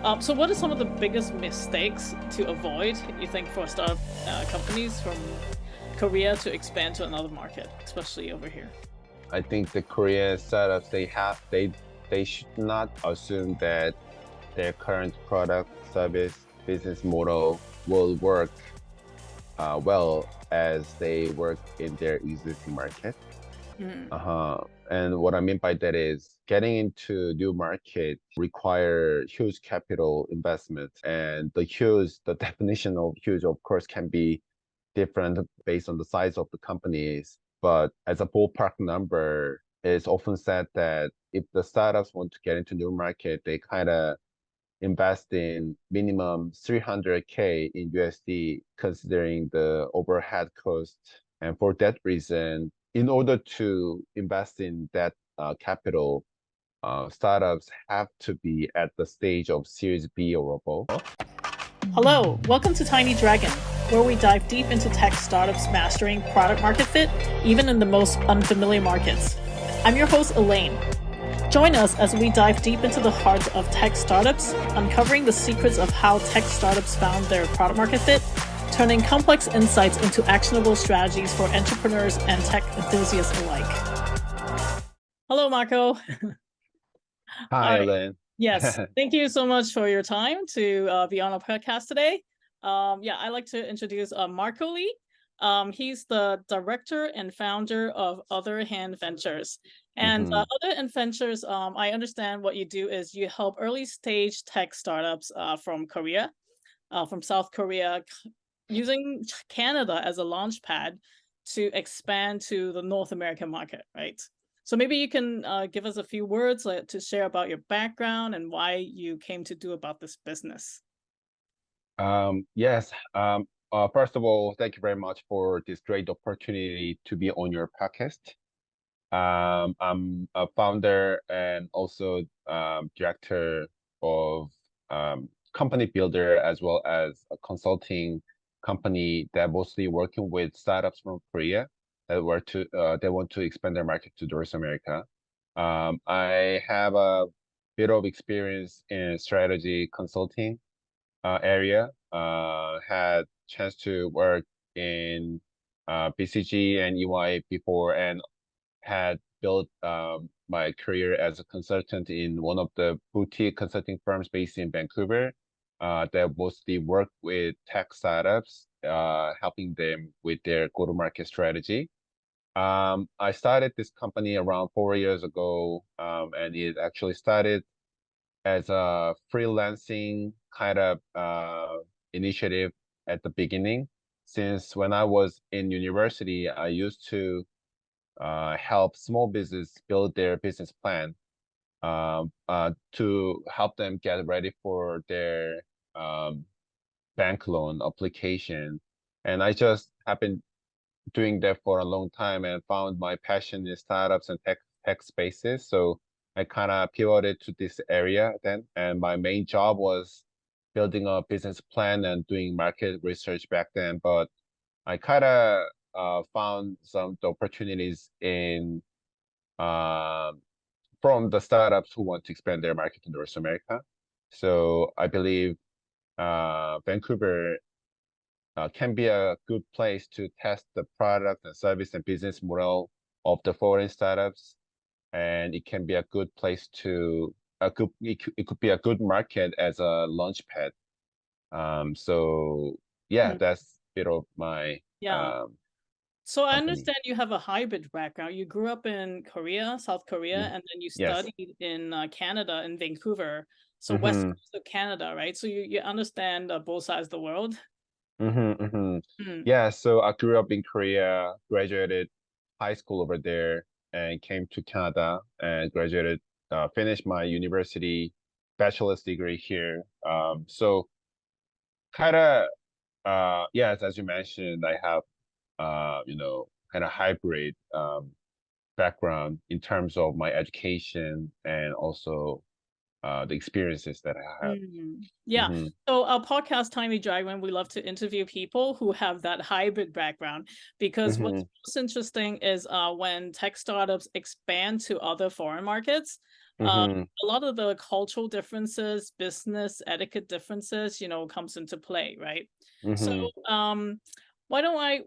So what are some of the biggest mistakes to avoid, you think, for startup companies from Korea to expand to another market, especially over here? I think the Korean startups they should not assume that their current product, service, business model will work well as they work in their existing market. Mm, Uh-huh. And what I mean by that is getting into new market require huge capital investment. And the definition of huge, of course, can be different based on the size of the companies. But as a ballpark number, it's often said that if the startups want to get into new market, they kind of invest in minimum 300K in USD, considering the overhead cost. And for that reason, in order to invest in that capital, startups have to be at the stage of Series B or above. Hello, welcome to Tiny Dragon, where we dive deep into tech startups mastering product market fit, even in the most unfamiliar markets. I'm your host, Elaine. Join us as we dive deep into the heart of tech startups, uncovering the secrets of how tech startups found their product market fit, turning complex insights into actionable strategies for entrepreneurs and tech enthusiasts alike. Hello, Marco. Hi, Hi. Ellen. Yes, thank you so much for your time to be on our podcast today. Yeah, I'd like to introduce Marco Lee. He's the director and founder of Other Hand Ventures. And Hmm. Other Hand Ventures, I understand what you do is you help early stage tech startups from Korea, from South Korea, using Canada as a launch pad to expand to the North American market, right? So maybe you can give us a few words to share about your background and why you came to do about this business. Yes. First of all, thank you very much for this great opportunity to be on your podcast. I'm a founder and also director of company builder as well as a consulting company that mostly working with startups from Korea that want to expand their market to North America. I have a bit of experience in strategy consulting area. Had chance to work in BCG and EY before, and had built my career as a consultant in one of the boutique consulting firms based in Vancouver that mostly work with tech startups, helping them with their go-to-market strategy. I started this company around 4 years ago, and it actually started as a freelancing kind of initiative at the beginning. Since when I was in university, I used to help small business build their business plan to help them get ready for their um, bank loan application. And I just have been doing that for a long time and found my passion in startups and tech spaces. So I kind of pivoted to this area then, and my main job was building a business plan and doing market research back then. But I kind of found some opportunities in um, from the startups who want to expand their market in North America. So I believe Vancouver can be a good place to test the product and service and business model of the foreign startups, and it can be a good place to it could be a good market as a launch pad. So yeah, Mm, that's a bit of my yeah. So I company. understand you have a hybrid background. You grew up in Korea, South Korea, Mm. and then you Yes. studied in Canada, in Vancouver. So west Mm-hmm. coast of Canada, right? So you understand both sides of the world. Mm-hmm. Mm-hmm. Mm, Yeah, so I grew up in Korea, graduated high school over there, and came to Canada and finished my university bachelor's degree here. So kind of, yes, as you mentioned, I have, kind of hybrid background in terms of my education and also the experiences that I have. Yeah. Hmm. So our podcast Tiny Dragon, we love to interview people who have that hybrid background because what's Hmm. most interesting is when tech startups expand to other foreign markets, Hmm. a lot of the cultural differences, business etiquette differences, comes into play, right? So Hmm. um why don't I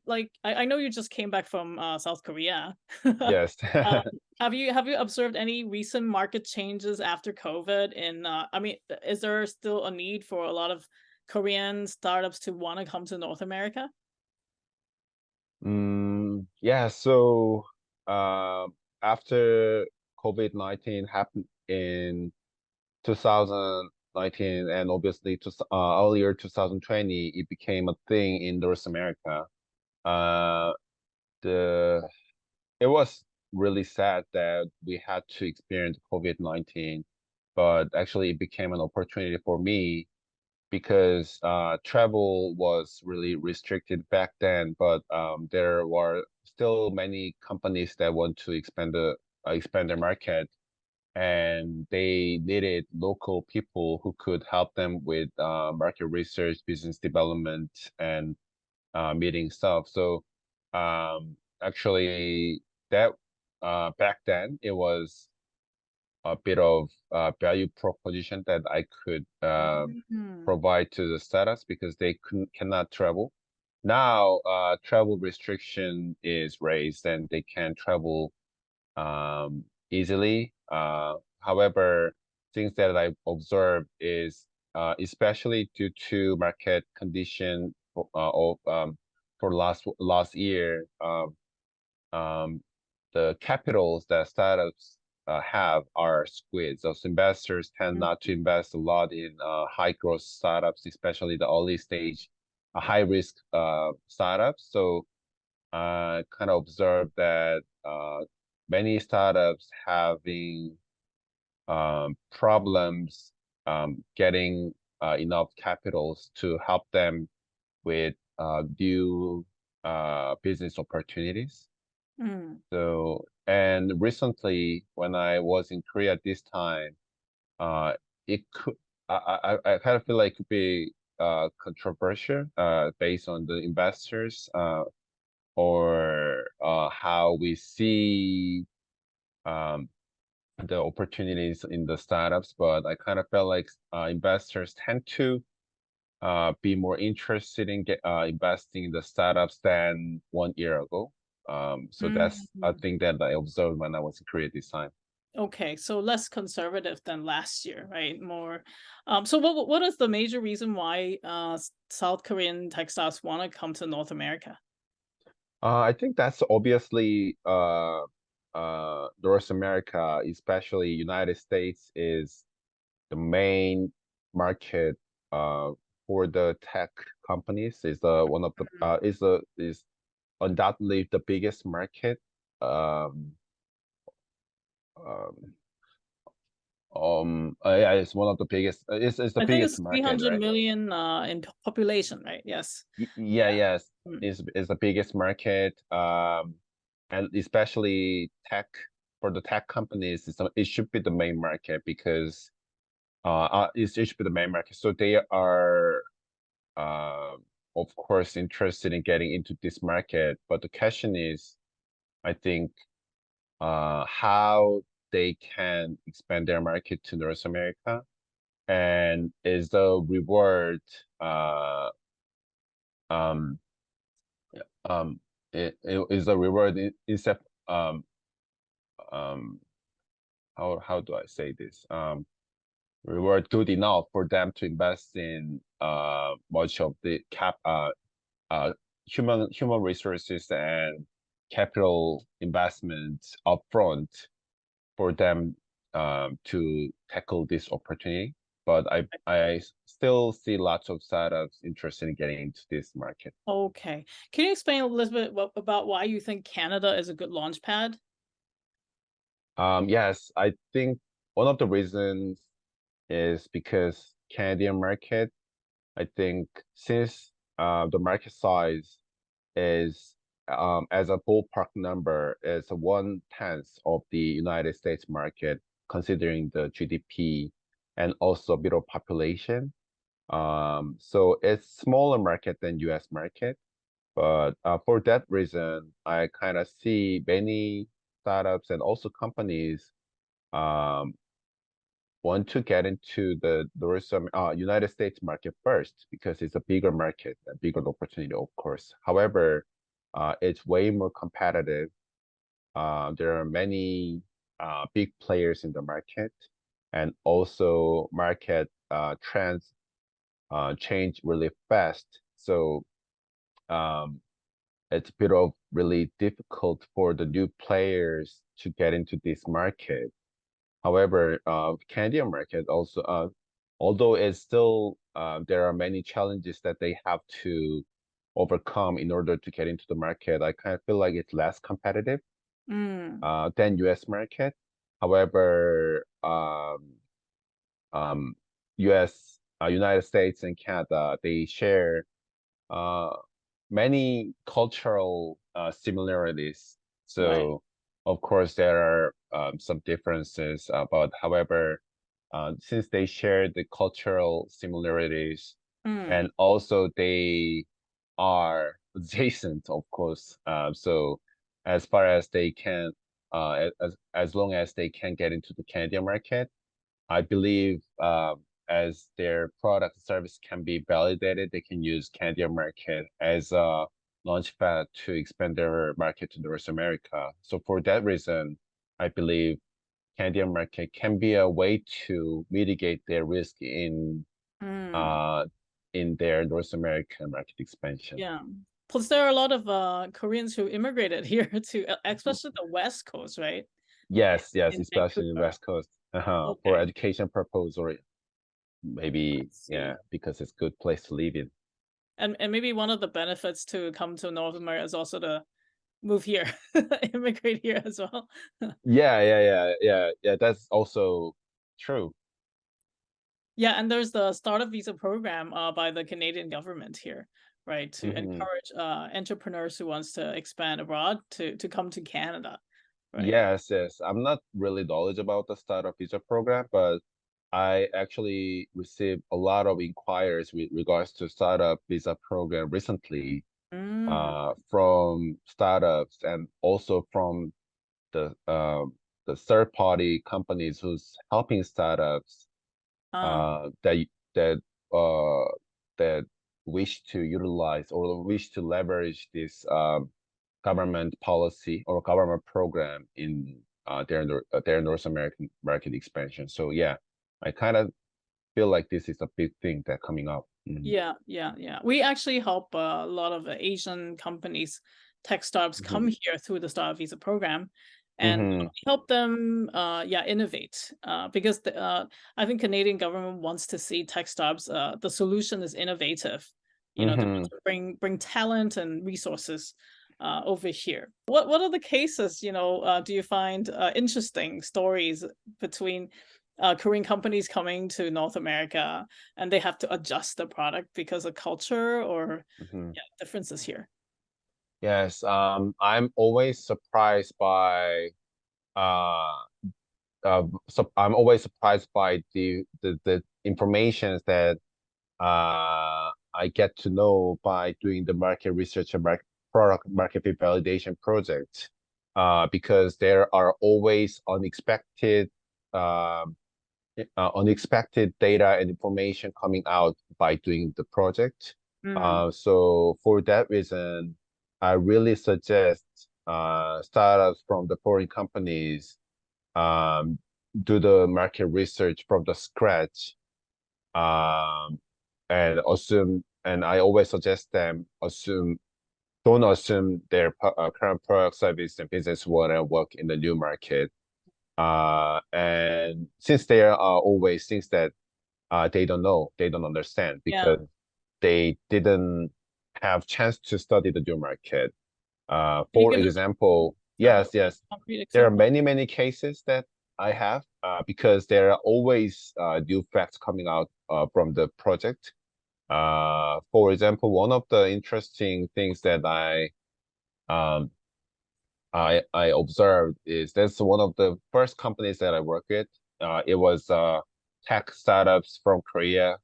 like I know you just came back from South Korea. Yes. Have you observed any recent market changes after COVID? I mean, is there still a need for a lot of Korean startups to want to come to North America? Yeah, so after COVID-19 happened in 2019 and obviously earlier 2020, it became a thing in North America. Uh, the It was really sad that we had to experience COVID-19, but actually it became an opportunity for me because travel was really restricted back then, but there were still many companies that want to expand their market, and they needed local people who could help them with market research, business development, and meeting stuff. So actually, that back then it was a bit of value proposition that I could Mhm. provide to the startups because they cannot travel. Now, travel restriction is raised and they can travel easily. However, things that I observed is especially due to market condition for last year. Um, the capitals that startups have are squeezed. Those investors tend not to Mhm. invest a lot in high growth startups, especially the early stage, high risk startups. So I kind of observed that many startups having problems getting enough capitals to help them with new business opportunities. Mm. So, and recently, when I was in Korea this time, it could I kind of feel like it could be controversial based on the investors or how we see um the opportunities in the startups. But I kind of felt like investors tend to be more interested in investing in the startups than 1 year ago. So that's a Mhm. thing that I observed when I was in Korea this time. Okay, so less conservative than last year, right? More. So what is the major reason why South Korean textiles want to come to North America? I think that's obviously North America, especially United States, is the main market uh, for the tech companies. Is the one of the is undoubtedly the biggest market. Um, um, yeah, it's one of the biggest. It's the I think biggest it's market, 300 right? million in population, right? Yes. Yeah, yes, Mm. is the biggest market. And especially tech for the tech companies, it should be the main market because it should be the main market. So they are uh, of course interested in getting into this market. But the question is, I think, how they can expand their market to North America, and is the reward uh um um it is the reward instead um how do I say this reward good enough for them to invest in much of the uh human resources and capital investments upfront for them to tackle this opportunity. But I still see lots of startups interested in getting into this market. Okay. Can you explain a little bit about why you think Canada is a good launch pad? Yes, I think one of the reasons is because Canadian market, I think since the market size is as a ballpark number is 1/10 of the United States market. considering the GDP and also bit of population. So it's smaller market than US market, but for that reason, I kind of see many startups and also companies um, want to get into the United States market first because it's a bigger market, a bigger opportunity, of course. However, it's way more competitive. There are many big players in the market, and also market trends change really fast. So um, it's a bit of really difficult for the new players to get into this market. However, Canadian market also, although it's still there are many challenges that they have to overcome in order to get into the market. I kind of feel like it's less competitive Mm, than US market. However, um, US, United States and Canada, they share uh, many cultural similarities. right. So, of course, there are some differences, but however, since they share the cultural similarities Mm, and also they are adjacent, of course. So, as far as they can, as long as they can get into the Canadian market, I believe as their product service can be validated, they can use Canadian market as a launchpad to expand their market to North America. So for that reason, I believe Canadian market can be a way to mitigate their risk mm. uh in their North American market expansion. Yeah. Plus, there are a lot of Koreans who immigrated here to, especially the West Coast, right? Yes, yes, In especially in Vancouver. West Coast, for Okay, education purpose or I maybe yeah, see. because it's good place to live in. And maybe one of the benefits to come to North America is also to move here, immigrate here as well. Yeah. That's also true. Yeah, and there's the startup visa program by the Canadian government here, right, to Hmm. encourage entrepreneurs who wants to expand abroad to come to Canada, right? Yes, yes. I'm not really knowledge about the startup visa program, but I actually received a lot of inquiries with regards to startup visa program recently, Mm. from startups and also from the the third party companies who's helping startups Ah, uh, that that uh, that wish to utilize or wish to leverage this government policy or government program in their North American market expansion. So yeah, I kind of feel like this is a big thing that coming up. yeah. We actually help a lot of Asian companies, tech startups come Hmm. here through the startup visa program, and Hmm. we help them, yeah, innovate. Because I think Canadian government wants to see tech startups. The solution is innovative. You know, they want Hmm. to bring talent and resources over here. What are the cases? You know, do you find interesting stories between Korean companies coming to North America and they have to adjust the product because of culture or Hmm. yeah, differences here. Yes, I'm always surprised by uh so I'm always surprised by the informations that I get to know by doing the market research and product market fit validation project, because there are always unexpected data and information coming out by doing the project. Mm, So for that reason, I really suggest startups from the foreign companies um, do the market research from the scratch, um, and I always suggest them don't assume their current product, service, and business want to work in the new market. And since there are always things that they don't know, they don't understand yeah. because they didn't have chance to study the new market. Can you For give example, a yes, concrete there are example? many cases that I have because there are always new facts coming out from the project. For example, one of the interesting things that I um, I observed is that's one of the first companies that I work with. It was tech startups from Korea,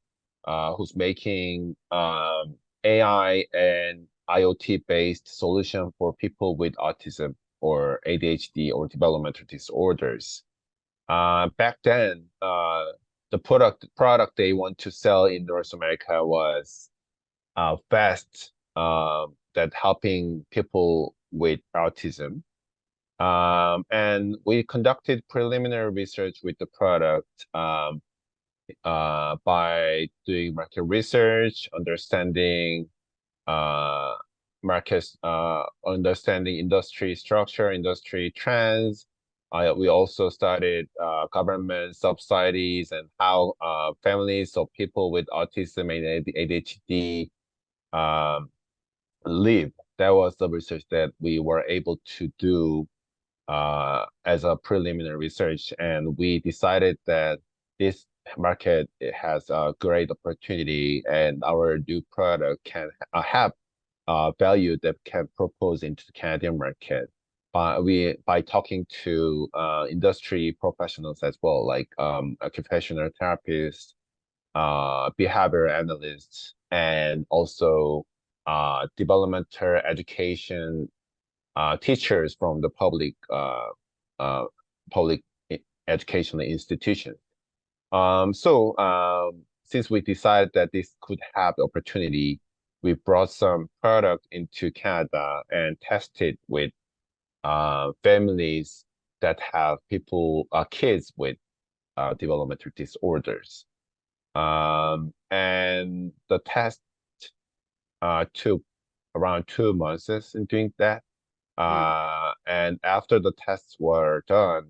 who's making AI and IoT based solution for people with autism or ADHD or developmental disorders. Back then, the product they want to sell in North America was vest that helping people with autism. And we conducted preliminary research with the product by doing market research, understanding uh, markets, understanding industry structure, industry trends. We also studied government subsidies and how families of people with autism and ADHD um, live. That was the research that we were able to do as a preliminary research, and we decided that this market it has a great opportunity, and our new product can have value that can propose into the Canadian market. By talking to industry professionals as well, like occupational therapists, behavior analysts, and also developmental education teachers from the uh, public educational institution. Since we decided that this could have the opportunity, we brought some product into Canada and tested with families that have kids with developmental disorders. And the test took around 2 months in doing that. Mm. And after the tests were done,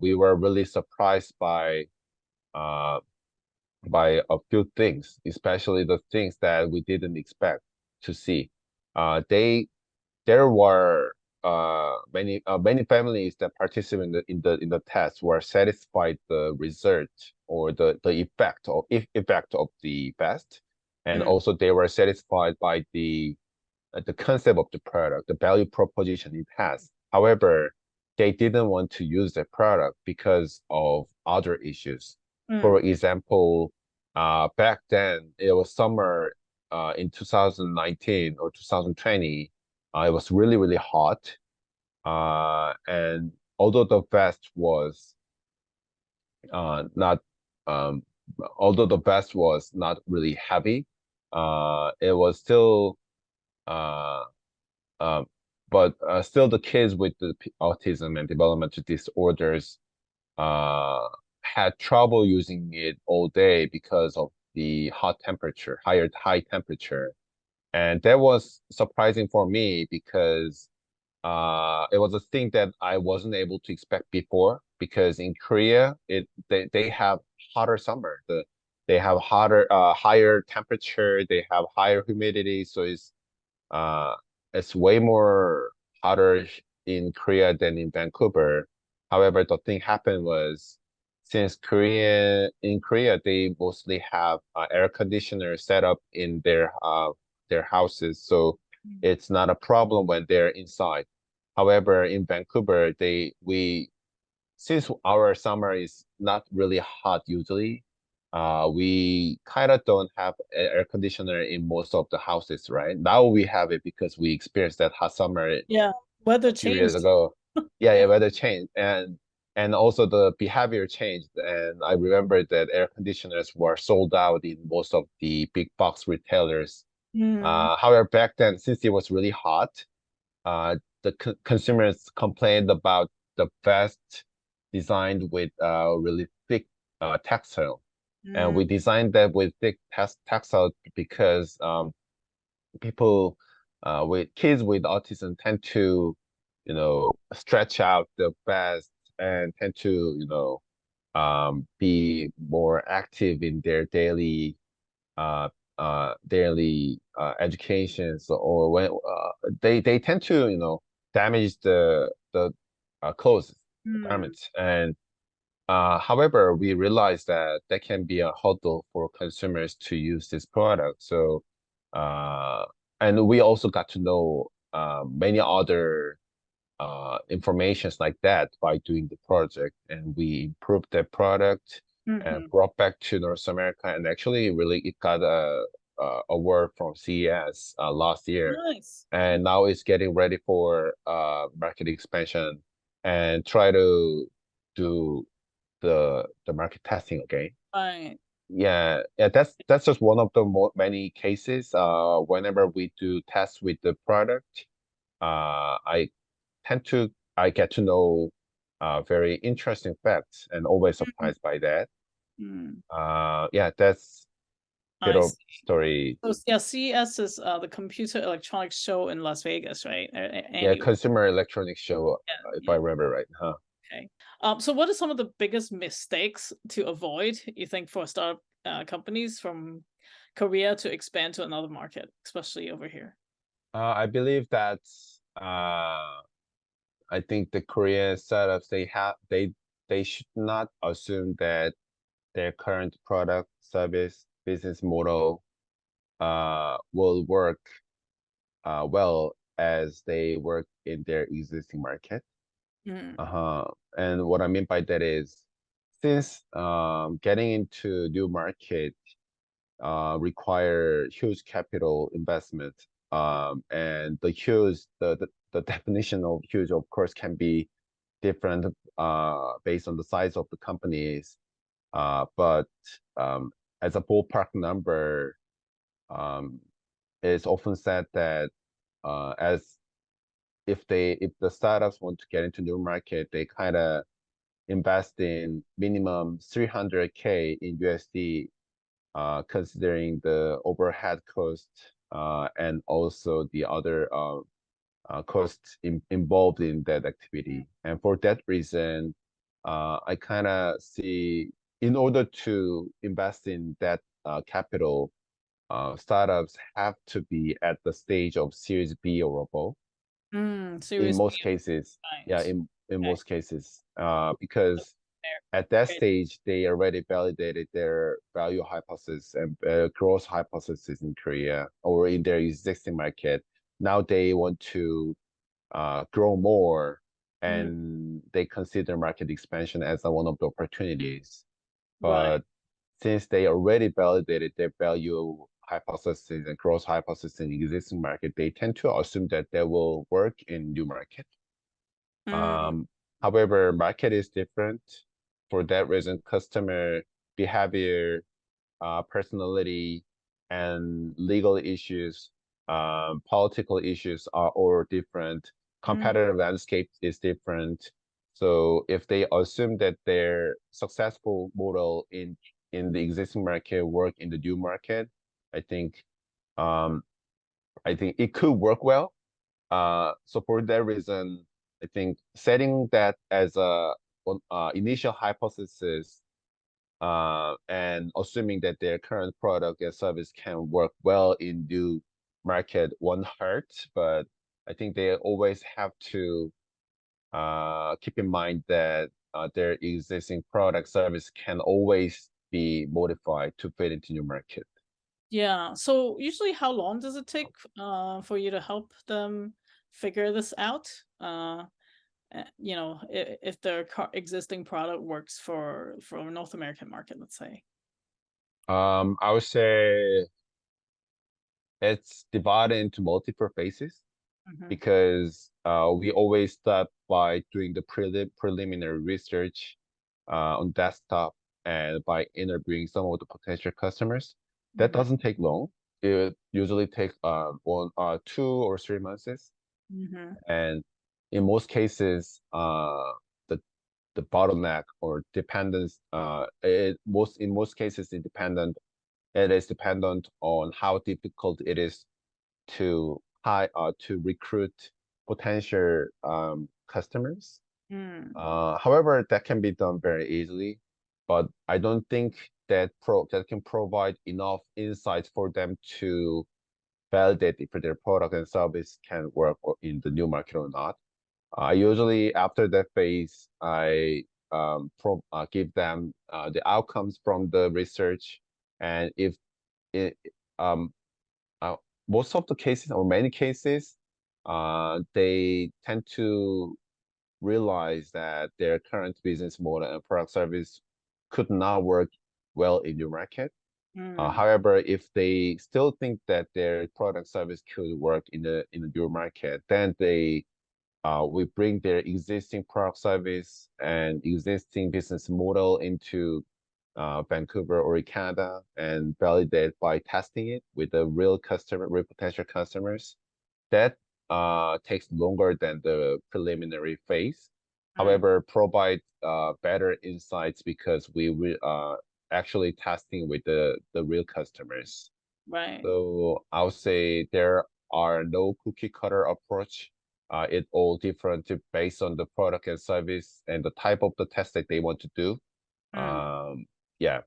we were really surprised uh, by a few things, especially the things that we didn't expect to see. They there were many families that participated in the test were satisfied the result or the effect of the test, and Mm. also they were satisfied by the concept of the product, the value proposition it has. However, they didn't want to use the product because of other issues. Mm. For example, back then it was summer in 2019 or 2020. It was really hot. And although the vest was not um, although the vest was not really heavy, it was still uh, um, but still, the kids with the autism and developmental disorders uh, had trouble using it all day because of the high temperature. And that was surprising for me because it was a thing that I wasn't able to expect before. Because in Korea, they have hotter summer. They have higher temperature. They have higher humidity, so uh, it's way more hotter in Korea than in Vancouver. However, the thing happened was since in Korea, they mostly have air conditioners set up in their houses, so it's not a problem when they're inside. However, in Vancouver, since our summer is not really hot usually, we kind of don't have air conditioner in most of the houses, right? Now we have it because we experienced that hot summer Yeah. Weather a few years changed. ago. Yeah, weather changed and also the behavior changed. And I remember that air conditioners were sold out in most of the big box retailers. Mm. However, back then, since it was really hot, the consumers complained about the vest designed with really thick textile. And Mm. we designed that with thick textile because people with kids with autism tend to, stretch out the vest and tend to, be more active in their uh, daily educations or when they tend to damage the clothes, the Mm. garments. And however, we realized that that can be a hurdle for consumers to use this product. So uh, and we also got to know many other informations like that by doing the project, and we improved that product and Mm-hmm. brought back to North America. And actually, really, it got a award from CES last year, Nice. and now it's getting ready for market expansion and try to do the market testing again. Right. Yeah, that's just one of the many cases. Whenever we do tests with the product, I tend to I get to know very interesting facts and always surprised by that. Mm-hmm. Yeah, that's bit I of see. story. So yeah, CES is the Computer Electronics Show in Las Vegas, right? Yeah, Annual. Consumer Electronics Show, Yeah, if I yeah. remember right, huh? Okay. So what are some of the biggest mistakes to avoid, you think, for startup companies from Korea to expand to another market, especially over here? I believe that I think the Korean startups they should not assume that their current product, service, business model will work well as they work in their existing market. Mm, Uh-huh. And what I mean by that is since getting into new market require huge capital investment, and the definition of huge, of course, can be different based on the size of the companies. But um, as a ballpark number, um, it's often said that as if the startups want to get into new market, they kind of invest in minimum 300K in USD, considering the overhead cost and also the other costs involved in that activity. And for that reason, I kind of see in order to invest in that capital, startups have to be at the stage of Series B or above in Series B, most cases. Yeah, right. in Okay. most cases, because Fair. at that Great. stage they already validated their value hypothesis and growth hypothesis in Korea or in their existing market. Now they want to grow more, Mm, and they consider market expansion as one of the opportunities. right. But since they already validated their value hypothesis and growth hypothesis in existing market, they tend to assume that they will work in new market. Mm, Um, However, market is different. For that reason, customer behavior, personality, and legal issues, political issues are all different. mm, Competitive landscape is different. So if they assume that their successful model in the existing market work in the new market, I think um, I think it could work well. So for that reason, I think setting that as a initial hypothesis and assuming that their current product and service can work well in new market won't hurt, but I think they always have to keep in mind that their existing product service can always be modified to fit into new market. yeah. So usually how long does it take for you to help them figure this out? If their existing product works for a North American market, let's say. I would say it's divided into multiple phases, Hmm. because we always start by doing the preliminary research on desktop and by interviewing some of the potential customers. That Hmm. doesn't take long. It usually takes 2 or 3 months. Hmm. And in most cases, the the bottleneck or dependence, in most cases, it is dependent on how difficult it is to recruit potential customers. Mm. However, that can be done very easily, but I don't think that can provide enough insights for them to validate if their product and service can work in the new market or not. I usually after that phase, I give them the outcomes from the research, and if it um uh, most of the cases or many cases, they tend to realize that their current business model and product service could not work well in your market. Mm, However, if they still think that their product service could work in the your market, then they we bring their existing product service and existing business model into Vancouver or Canada and validate by testing it with the real customer, real potential customers. That takes longer than the preliminary phase. mm, However, provide better insights because we will actually testing with the real customers. right. So I'll say there are no cookie cutter approach. It all different based on the product and service and the type of the test that they want to do. Mm. Yeah.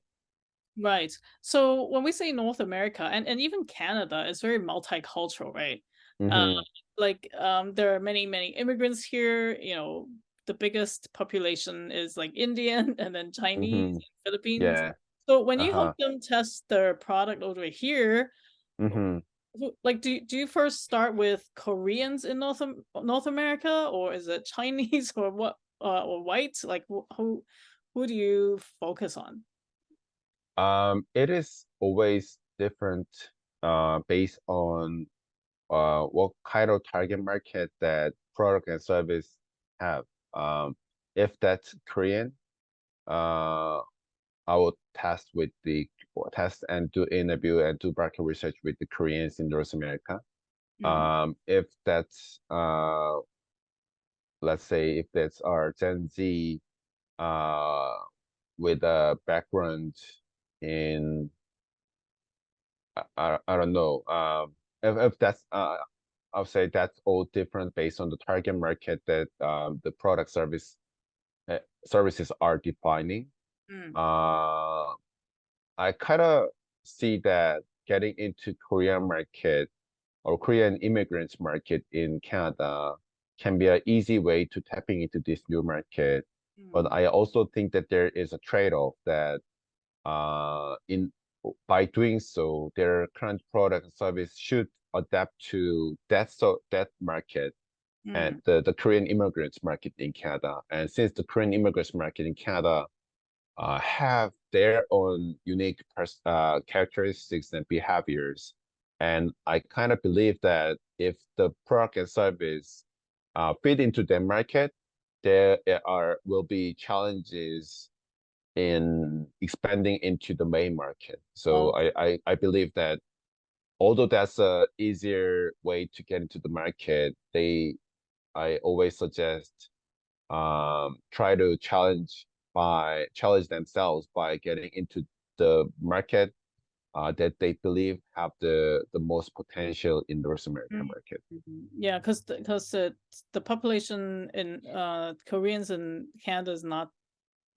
Right. So when we say North America and even Canada, it's very multicultural, right? Uh, Mm-hmm. there are many, many immigrants here. The biggest population is like Indian and then Chinese, Mm-hmm. Philippines. Yeah. So when you help Uh-huh. them test their product over here, Mm-hmm. like do you first start with Koreans in North America, or is it Chinese or what, or white? Like who do you focus on? It is always different based on what kind of target market that product and service have. If that's Korean, uh, I will test and do interview and do market research with the Koreans in North America. Mm, If that's let's say if that's our Gen Z uh with a background in I don't know. If that's I'll say that's all different based on the target market that the product services are defining. mm, Uh, I kind of see that getting into Korean market or Korean immigrants market in Canada can be an easy way to tapping into this new market. But mm, I also think that there is a trade-off that in by doing so, their current product and service should adapt to that market and mm, the Korean immigrants market in Canada. And since the Korean immigrants market in Canada have their own unique characteristics and behaviors. And I kind of believe that if the product and service fit into the market, there will be challenges in expanding into the main market. So okay. I believe that although that's a easier way to get into the market, I always suggest try to challenge themselves by getting into the market that they believe have the most potential in North American Mm, market. mhm. Yeah, because the population in Koreans in Canada is not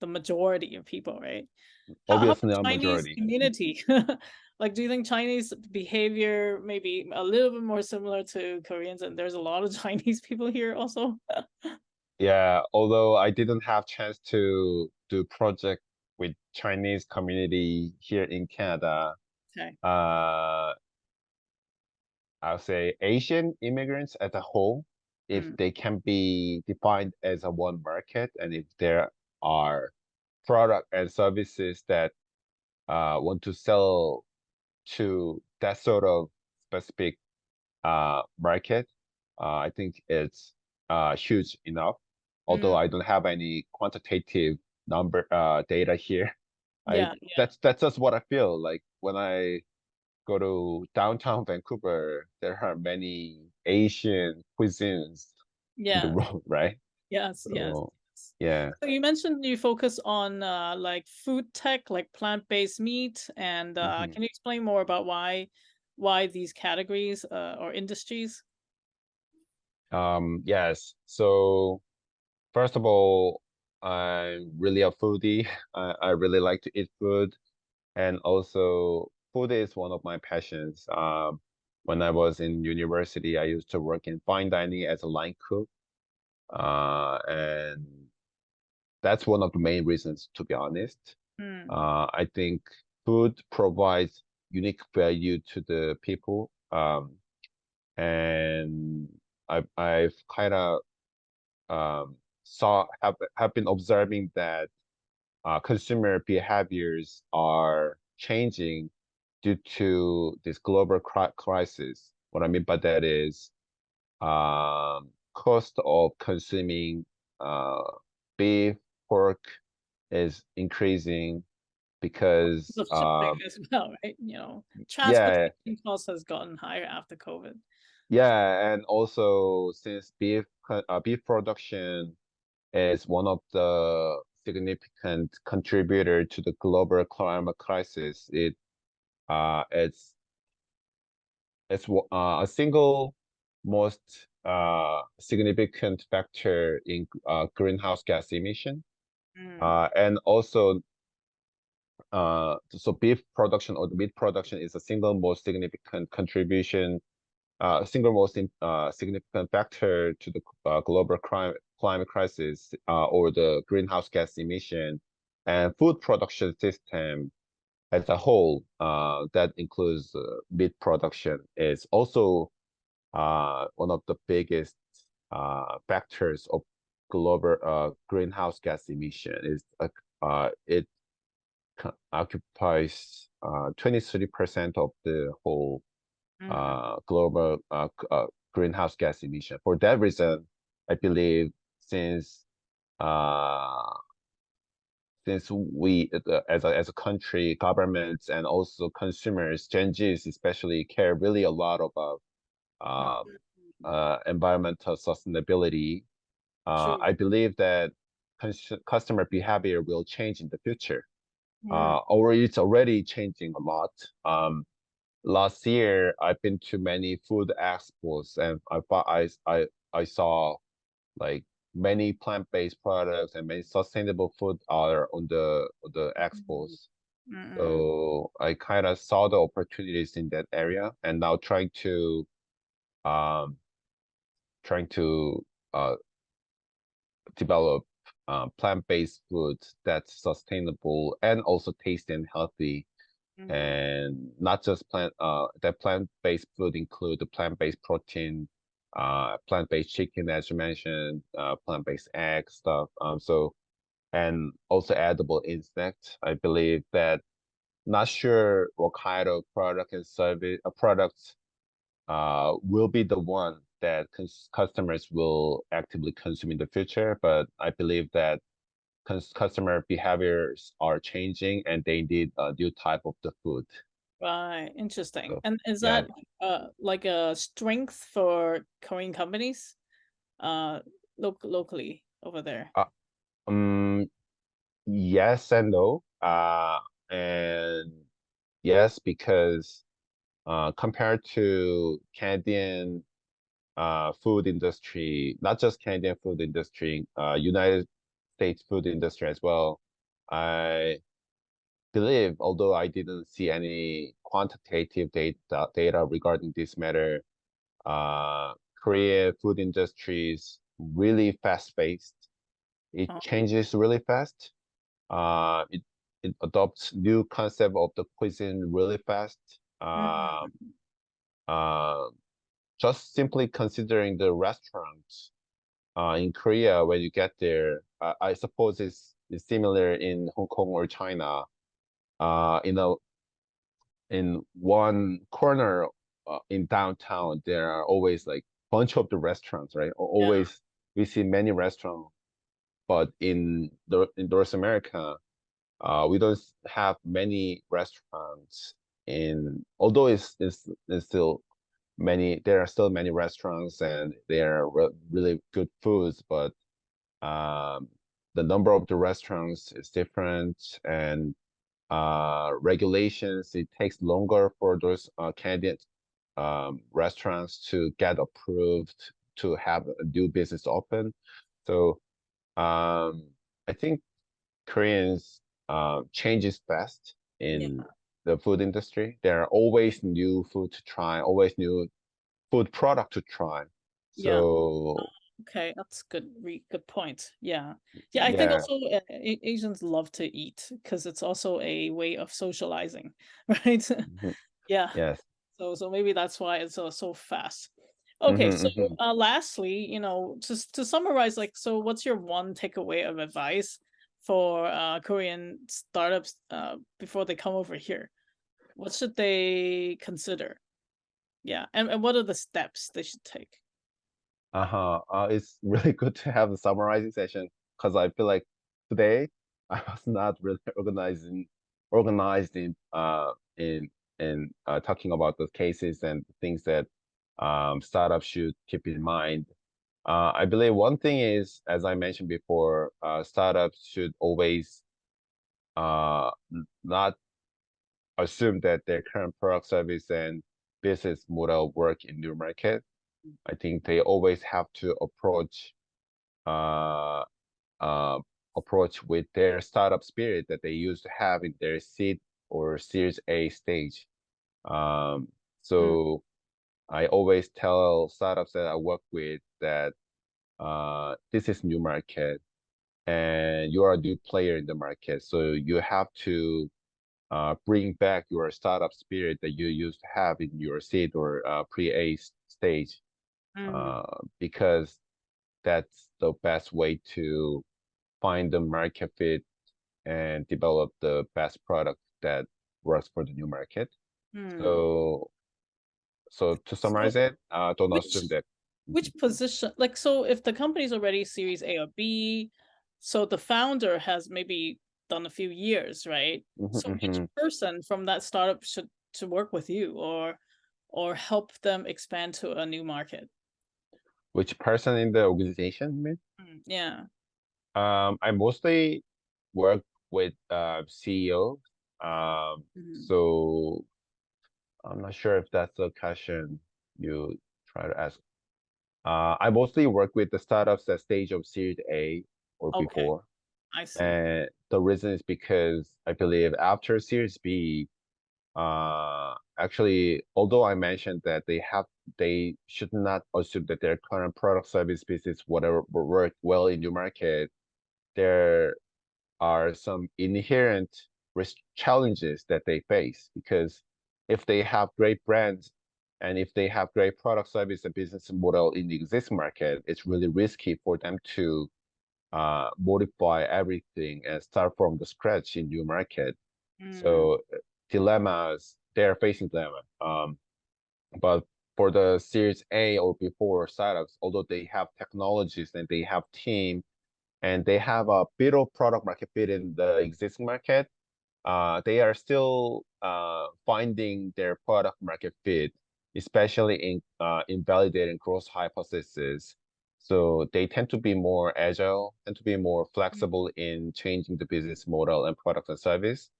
the majority of people, right? How Obviously, about not Chinese majority. community? Like, do you think Chinese behavior maybe a little bit more similar to Koreans, and there's a lot of Chinese people here also? Yeah, although I didn't have chance to do project with Chinese community here in Canada, Okay. uh, I'll say Asian immigrants as a whole, if Mm, they can be defined as a one market, and if there are product and services that want to sell to that sort of specific market, I think it's huge enough. Although mm, I don't have any quantitative number data here, I yeah, yeah, that's just what I feel like when I go to downtown Vancouver. There are many Asian cuisines in the yeah. world, right? Yes, yes, So yes. yeah. So you mentioned you focus on like food tech, like plant-based meat, and Mhm. can you explain more about why these categories or industries? Yes. So first of all, I'm really a foodie. I really like to eat food. And also, food is one of my passions. When I was in university, I used to work in fine dining as a line cook. And that's one of the main reasons, to be honest. Mm, I think food provides unique value to the people. And I've kind of saw have been observing that consumer behaviors are changing due to this global crisis. What I mean by that is cost of consuming uh, beef, pork is increasing because Of shipping as well, right? yeah, Transportation costs has gotten higher after COVID. yeah, and also since beef production is one of the significant contributor to the global climate crisis. It's a single most significant factor in greenhouse gas emission. Mm, And also, so beef production or the meat production is a single most significant contribution, single most significant factor to the global climate crisis or the greenhouse gas emission. And food production system as a whole, that includes meat production, is also one of the biggest factors of global greenhouse gas emission. It occupies 23% of the whole mm, global greenhouse gas emission. For that reason, I believe since uh, since we as a country, governments and also consumers, Gen Zs especially care really a lot about uh, mm. environmental sustainability. True. I believe that customer behavior will change in the future. Mm, Or it's already changing a lot. Last year, I've been to many food expos, and I saw like many plant-based products and many sustainable food are on the mm, expos. mm, So I kind of saw the opportunities in that area, and now um trying to develop plant-based food that's sustainable and also tasty and healthy. mm, And not just that plant-based food include the plant-based protein, plant-based chicken, as you mentioned, plant-based egg stuff. And also edible insect. I believe that not sure what kind of product and service, products will be the one that customers will actively consume in the future. But I believe that customer behaviors are changing and they need a new type of the food. right. Interesting. So And is yeah, that like a strength for Korean companies uh locally over there? uh, um, yes and no. And yes, because compared to Canadian food industry, not just Canadian food industry, United States food industry as well. I believe, although I didn't see any quantitative data regarding this matter, Korean food industry is really fast-paced. It Oh, changes really fast. Uh, it it adopts new concept of the cuisine really fast. mm, Uh, just simply considering the restaurants in Korea when you get there, I suppose it's similar in Hong Kong or China. In one corner in downtown, there are always like bunch of the restaurants, right? yeah. Always we see many restaurants, but in North America, we don't have many restaurants. Although it's still there are still many restaurants and they are really good foods, but um, the number of the restaurants is different, and regulations, it takes longer for those Canadian restaurants to get approved to have a new business open. So I think Koreans changes fast Yeah. in the food industry. There are always new food to try, always new food product to try. Yeah. So Okay, that's good point. Yeah. Yeah, I think yeah, also Asians love to eat because it's also a way of socializing, right? mhm, Yeah. yes. So maybe that's why it's so fast. Okay, so Hmm. lastly, to summarize, like, so what's your one takeaway of advice for Korean startups before they come over here? What should they consider? Yeah, and what are the steps they should take? Uh-huh. It's really good to have a summarizing session because I feel like today I was not really organized in talking about the cases and things that startups should keep in mind. I believe one thing is, as I mentioned before, startups should always not assume that their current product, service, and business model work in new market. I think they always have to uh, uh, approach with their startup spirit that they used to have in their seed or Series A stage. Um, Mm, so I always tell startups that I work with that this is new market and you are a new player in the market. So you have to bring back your startup spirit that you used to have in your seed or pre-A stage, mm, because that's the best way to find the market fit and develop the best product that works for the new market. mm. So, so to So summarize it, don't which assume that. which position, like, so if the company's already Series A or B, so the founder has maybe done a few years, right? Mhm, So which mhm. person from that startup should to work with you or help them expand to a new market? Which person in the organization, you mean? Yeah. I mostly work with CEO. Mhm. So I'm not sure if that's the question you try to ask. I mostly work with the startups at stage of Series A or Okay, before. I see. And the reason is because I believe after Series B, actually, although I mentioned that they should not assume that their current product, service, business, whatever will work well in your market, there are some inherent risk challenges that they face because if they have great brands and if they have great product, service, and business model in the existing market, it's really risky for them to modify everything and start from the scratch in new market. Mm, So dilemmas, they're facing dilemma. But for the Series A or before startups, although they have technologies and they have team and they have a bit of product market fit in the existing market, they are still finding their product market fit, especially in validating growth hypotheses. So they tend to be more agile and to be more mm. flexible in changing the business model and product and service.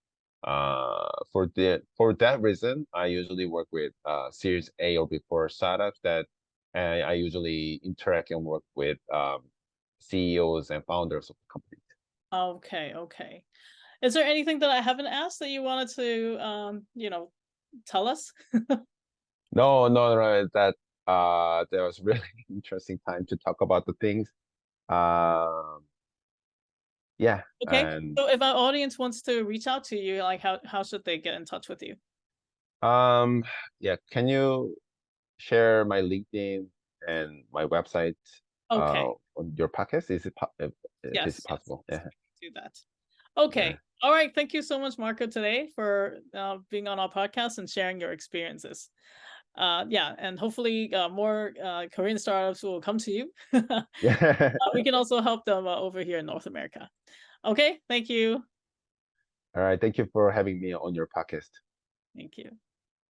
For that reason, I usually work with Series A or before startups that I usually interact and work with CEOs and founders of the company. Okay, okay. Is there anything that I haven't asked that you wanted to, tell us? No, no, no, that there was really interesting time to talk about the things. Um, yeah, Okay. and So if our audience wants to reach out to you, like how should they get in touch with you? um, yeah, can you share my LinkedIn and my website Okay. on your podcast? Is it if it's Yes, yes, possible? yes, Yeah, I can do that. yeah. Okay. All right. Thank you so much, Marco, today for being on our podcast and sharing your experiences. Yeah, and hopefully more Korean startups will come to you. Yeah. We can also help them over here in North America. Okay. Thank you. All right. Thank you for having me on your podcast. Thank you.